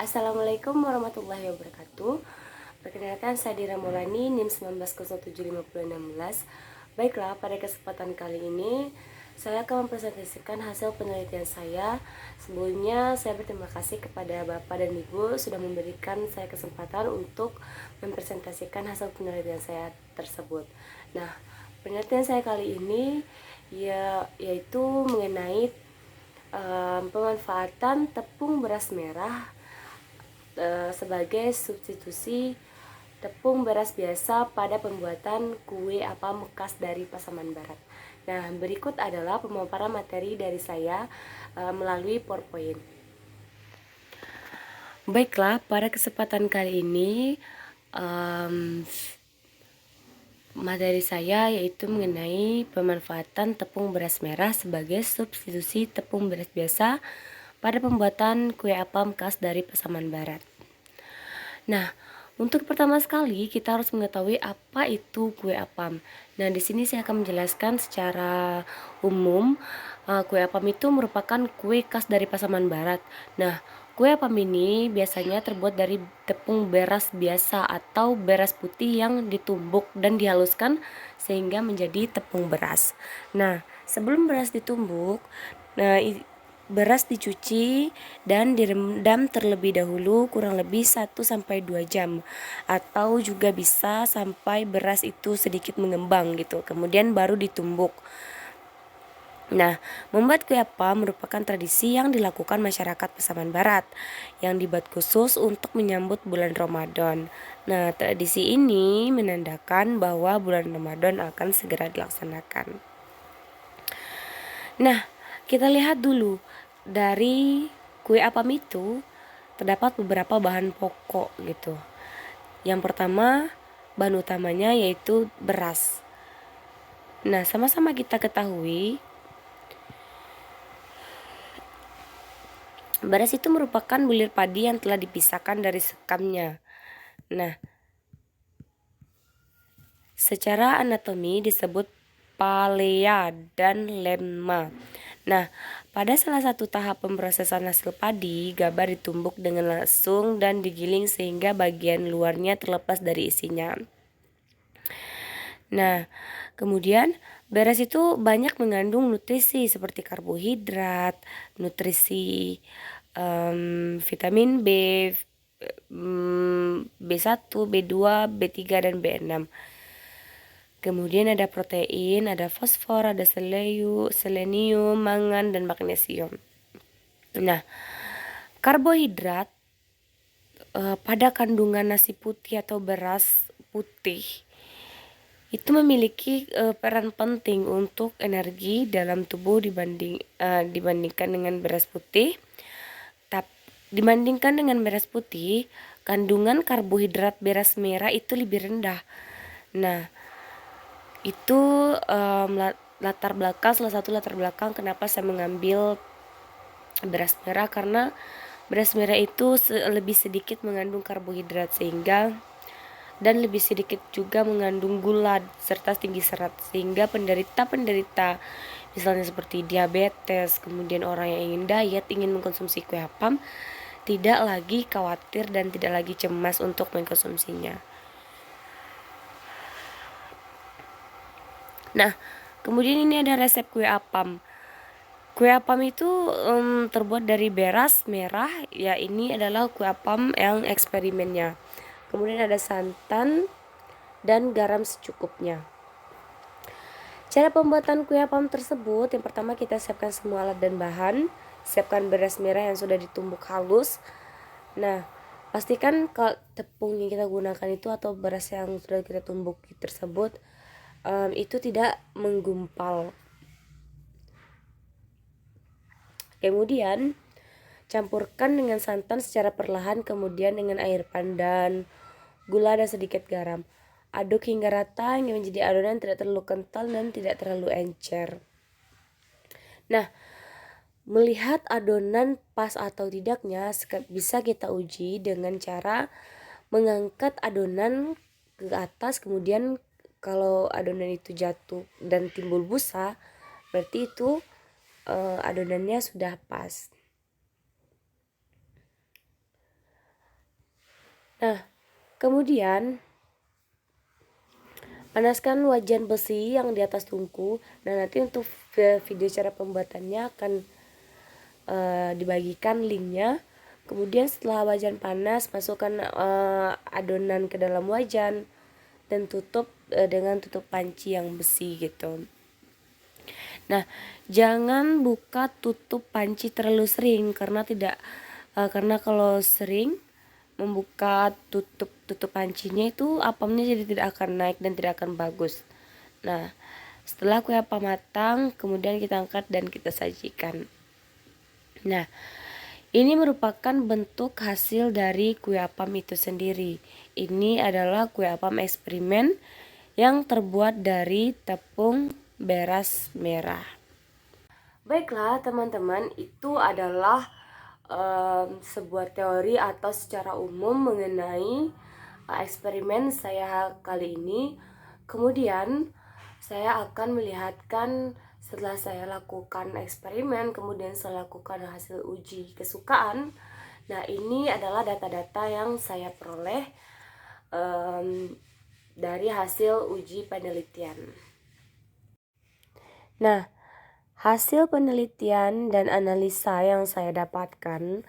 Assalamualaikum warahmatullahi wabarakatuh. Perkenalkan, saya Dira Maulani, NIM 19075016. Baiklah, pada kesempatan kali ini saya akan mempresentasikan hasil penelitian saya. Sebelumnya saya berterima kasih kepada Bapak dan Ibu sudah memberikan saya kesempatan untuk mempresentasikan hasil penelitian saya tersebut. Nah, penelitian saya kali ini yaitu mengenai pemanfaatan tepung beras merah sebagai substitusi tepung beras biasa pada pembuatan kue apam khas dari Pasaman Barat. Nah, berikut adalah pemaparan materi dari saya melalui PowerPoint. Baiklah, pada kesempatan kali ini materi saya yaitu mengenai pemanfaatan tepung beras merah sebagai substitusi tepung beras biasa pada pembuatan kue apam khas dari Pasaman Barat. Nah, untuk pertama sekali kita harus mengetahui apa itu kue apam. Nah, di sini saya akan menjelaskan secara umum. Kue apam itu merupakan kue khas dari Pasaman Barat. Nah, kue apam ini biasanya terbuat dari tepung beras biasa atau beras putih yang ditumbuk dan dihaluskan sehingga menjadi tepung beras. Nah, sebelum beras ditumbuk, beras dicuci dan direndam terlebih dahulu kurang lebih 1-2 jam, atau juga bisa sampai beras itu sedikit mengembang gitu, kemudian baru ditumbuk. Nah, membuat kue apam merupakan tradisi yang dilakukan masyarakat Pasaman Barat yang dibuat khusus untuk menyambut bulan Ramadan. Nah, tradisi ini menandakan bahwa bulan Ramadan akan segera dilaksanakan. Nah, kita lihat dulu dari kue apam itu terdapat beberapa bahan pokok gitu. Yang pertama, bahan utamanya yaitu beras. Nah, sama-sama kita ketahui beras itu merupakan bulir padi yang telah dipisahkan dari sekamnya. Nah, secara anatomi disebut palea dan lemma. Nah, pada salah satu tahap pemrosesan hasil padi, gabah ditumbuk dengan langsung dan digiling sehingga bagian luarnya terlepas dari isinya. Nah, kemudian beras itu banyak mengandung nutrisi seperti karbohidrat, nutrisi vitamin B, B1, B2, B3, dan B6. Kemudian ada protein, ada fosfor, ada selenium, mangan, dan magnesium. Nah, karbohidrat pada kandungan nasi putih atau beras putih itu memiliki peran penting untuk energi dalam tubuh dibandingkan dengan beras putih. Dibandingkan dengan beras putih, kandungan karbohidrat beras merah itu lebih rendah. Nah, itu salah satu latar belakang kenapa saya mengambil beras merah, karena beras merah itu lebih sedikit mengandung karbohidrat dan lebih sedikit juga mengandung gula serta tinggi serat, sehingga penderita misalnya seperti diabetes, kemudian orang yang ingin diet, ingin mengkonsumsi kue apam, tidak lagi khawatir dan tidak lagi cemas untuk mengkonsumsinya. Nah, kemudian ini ada resep kue apam. Kue apam itu terbuat dari beras merah, ya ini adalah kue apam yang eksperimennya. Kemudian ada santan dan garam secukupnya. Cara pembuatan kue apam tersebut, yang pertama kita siapkan semua alat dan bahan. Siapkan beras merah yang sudah ditumbuk halus. Nah, pastikan kalau tepung yang kita gunakan itu atau beras yang sudah kita tumbuk tersebut itu tidak menggumpal. Kemudian campurkan dengan santan secara perlahan, kemudian dengan air pandan, gula, dan sedikit garam. Aduk hingga rata hingga menjadi adonan tidak terlalu kental dan tidak terlalu encer. Nah, melihat adonan pas atau tidaknya bisa kita uji dengan cara mengangkat adonan ke atas, kemudian kalau adonan itu jatuh dan timbul busa, berarti itu adonannya sudah pas. Nah, kemudian panaskan wajan besi yang di atas tungku. Nah, nanti untuk video cara pembuatannya akan dibagikan linknya. Kemudian setelah wajan panas, masukkan adonan ke dalam wajan dan tutup dengan tutup panci yang besi gitu. Nah, jangan buka tutup panci terlalu sering karena kalau sering membuka tutup pancinya itu apamnya jadi tidak akan naik dan tidak akan bagus. Nah, setelah kue apam matang, kemudian kita angkat dan kita sajikan. Nah, ini merupakan bentuk hasil dari kue apam itu sendiri. Ini adalah kue apam eksperimen yang terbuat dari tepung beras merah. Baiklah teman-teman, itu adalah sebuah teori atau secara umum mengenai eksperimen saya kali ini. Kemudian saya akan melihatkan setelah saya lakukan eksperimen, kemudian saya lakukan hasil uji kesukaan. Nah, ini adalah data-data yang saya peroleh dari hasil uji penelitian. Nah, hasil penelitian dan analisa yang saya dapatkan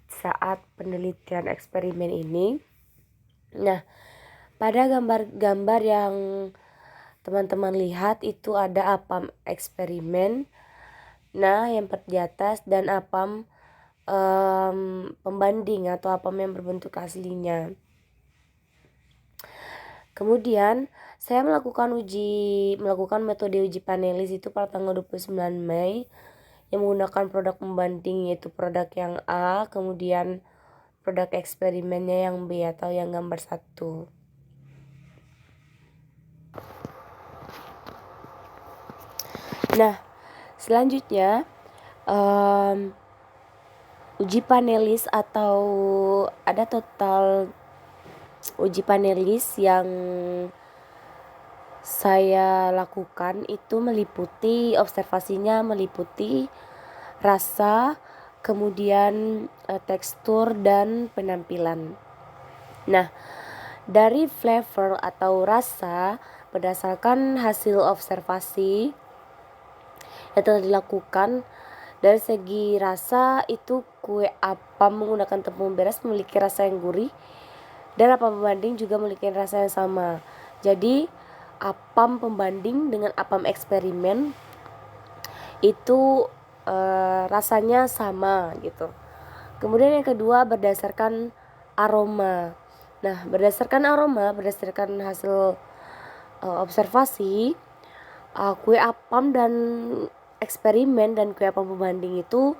saat penelitian eksperimen ini. Nah, pada gambar-gambar yang teman-teman lihat itu ada apam eksperimen. Nah, yang di atas dan apam pembanding atau apam yang berbentuk aslinya. Kemudian saya melakukan metode uji panelis itu pada tanggal 29 Mei yang menggunakan produk pembanding, yaitu produk yang A, kemudian produk eksperimennya yang B atau yang gambar 1. Nah, selanjutnya uji panelis atau ada total uji panelis yang saya lakukan itu observasinya meliputi rasa, kemudian tekstur dan penampilan. Nah, dari flavor atau rasa berdasarkan hasil observasi yang telah dilakukan, dari segi rasa itu kue apam menggunakan tepung beras memiliki rasa yang gurih dan apam pembanding juga memiliki rasa yang sama. Jadi apam pembanding dengan apam eksperimen itu rasanya sama gitu. Kemudian yang kedua berdasarkan aroma. Nah, berdasarkan hasil observasi, kue apam dan eksperimen dan kue apam pembanding itu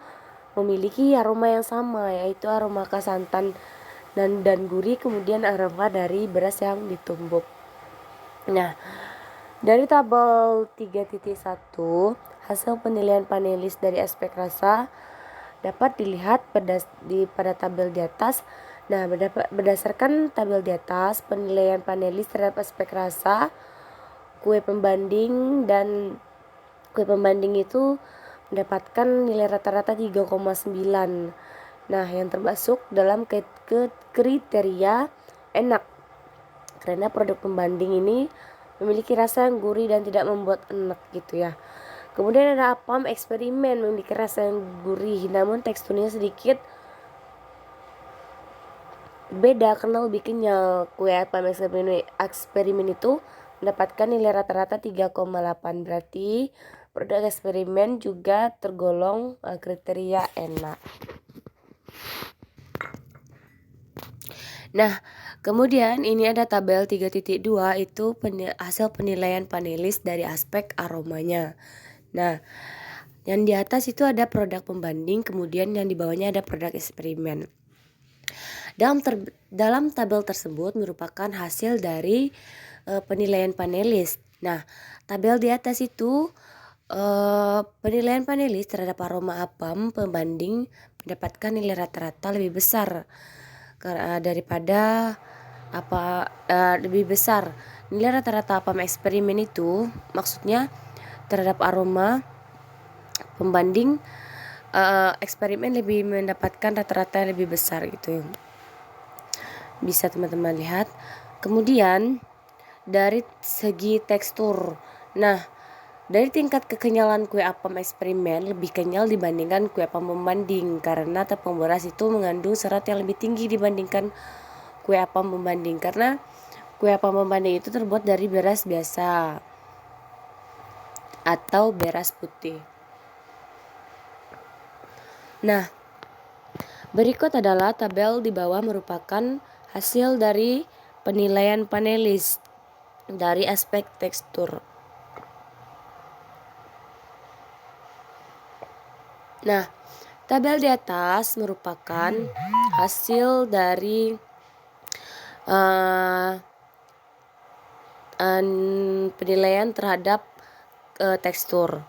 memiliki aroma yang sama, yaitu aroma khas santan dan gurih, kemudian aroma dari beras yang ditumbuk. Nah, dari tabel 3.1 hasil penilaian panelis dari aspek rasa dapat dilihat pada tabel di atas. Nah, berdasarkan tabel di atas, penilaian panelis terhadap aspek rasa kue pembanding itu mendapatkan nilai rata-rata 3,9. Nah, yang termasuk dalam kriteria enak karena produk pembanding ini memiliki rasa yang gurih dan tidak membuat enak gitu ya. Kemudian ada apam eksperimen memiliki rasa yang gurih namun teksturnya sedikit beda karena lebih kenyal. Kue apam eksperimen itu mendapatkan nilai rata-rata 3,8, berarti produk eksperimen juga tergolong kriteria enak. Nah, kemudian ini ada tabel 3.2 itu hasil penilaian panelis dari aspek aromanya. Nah, yang di atas itu ada produk pembanding, kemudian yang di bawahnya ada produk eksperimen. Dalam tabel tersebut merupakan hasil dari penilaian panelis. Nah, tabel di atas itu penilaian panelis terhadap aroma apam pembanding mendapatkan nilai rata-rata lebih besar lebih besar. Nilai rata-rata apam eksperimen itu maksudnya terhadap aroma pembanding eksperimen lebih mendapatkan rata-rata yang lebih besar gitu. Bisa teman-teman lihat. Kemudian dari segi tekstur, nah dari tingkat kekenyalan kue apam eksperimen lebih kenyal dibandingkan kue apam pembanding karena tepung beras itu mengandung serat yang lebih tinggi dibandingkan kue apam pembanding, karena kue apam pembanding itu terbuat dari beras biasa atau beras putih. Nah, berikut adalah tabel di bawah merupakan hasil dari penilaian panelis dari aspek tekstur. Nah, tabel di atas merupakan hasil dari penilaian terhadap tekstur.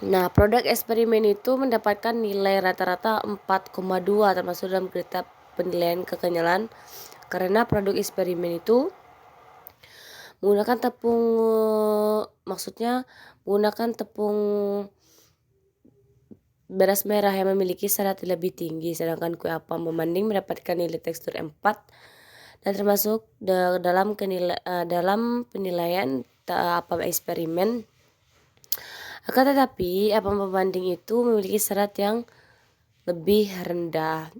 Nah, produk eksperimen itu mendapatkan nilai rata-rata 4,2 termasuk dalam kriteria penilaian kekenyalan karena produk eksperimen itu menggunakan tepung beras merah yang memiliki serat lebih tinggi, sedangkan kue apam pembanding mendapatkan nilai tekstur 4 dan termasuk dalam penilaian apam eksperimen. Akan tetapi apam pembanding itu memiliki serat yang lebih rendah.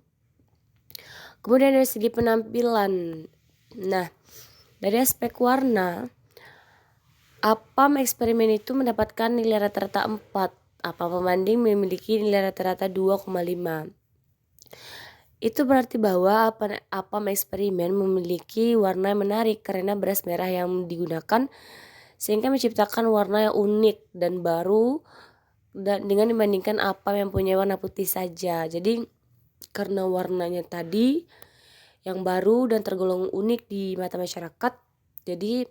Kemudian dari segi penampilan, nah dari aspek warna, apam eksperimen itu mendapatkan nilai rata-rata 4, apam pembanding memiliki nilai rata-rata 2,5. Itu berarti bahwa apam eksperimen memiliki warna yang menarik karena beras merah yang digunakan sehingga menciptakan warna yang unik dan baru dengan dibandingkan apam yang punya warna putih saja. Jadi karena warnanya tadi yang baru dan tergolong unik di mata masyarakat, jadi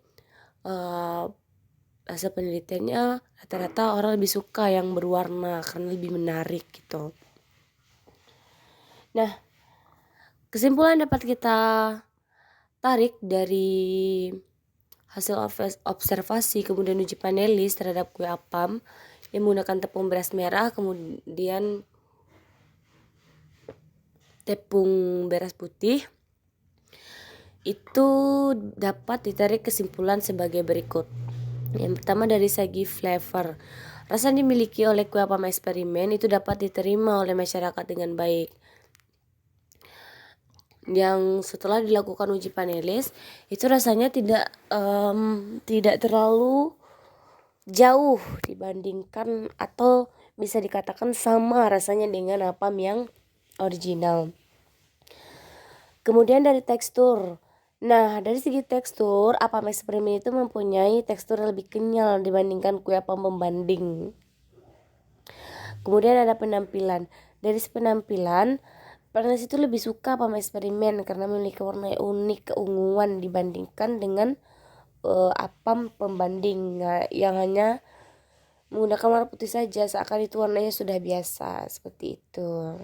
hasil penelitiannya rata-rata orang lebih suka yang berwarna karena lebih menarik gitu. Nah, kesimpulan dapat kita tarik dari hasil observasi kemudian uji panelis terhadap kue apam yang menggunakan tepung beras merah kemudian tepung beras putih itu dapat ditarik kesimpulan sebagai berikut. Yang pertama dari segi flavor, rasa yang dimiliki oleh kue apam eksperimen itu dapat diterima oleh masyarakat dengan baik. Yang setelah dilakukan uji panelis itu rasanya tidak terlalu jauh dibandingkan atau bisa dikatakan sama rasanya dengan apam yang original. Kemudian dari tekstur, nah dari segi tekstur apam eksperimen itu mempunyai tekstur lebih kenyal dibandingkan kue apam pembanding. Kemudian ada penampilan, dari penampilan panelis itu lebih suka apam eksperimen karena memiliki warna unik keunguan dibandingkan dengan apam pembanding yang hanya menggunakan warna putih saja seakan itu warnanya sudah biasa seperti itu.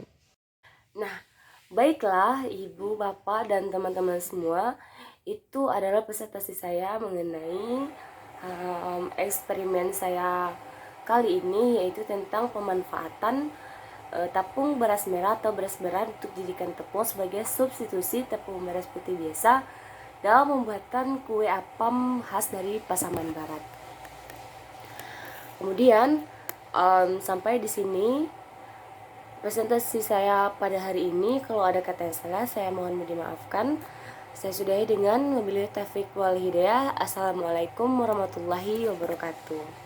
Nah, baiklah ibu, bapak, dan teman-teman semua, itu adalah presentasi saya mengenai eksperimen saya kali ini, yaitu tentang pemanfaatan tepung beras merah atau beras merah untuk dijadikan tepung sebagai substitusi tepung beras putih biasa dalam membuatkan kue apam khas dari Pasaman Barat. Kemudian sampai di sini presentasi saya pada hari ini. Kalau ada kata yang salah saya mohon dimaafkan. Saya sudahi dengan wabillahi taufiq wal hidayah. Assalamualaikum warahmatullahi wabarakatuh.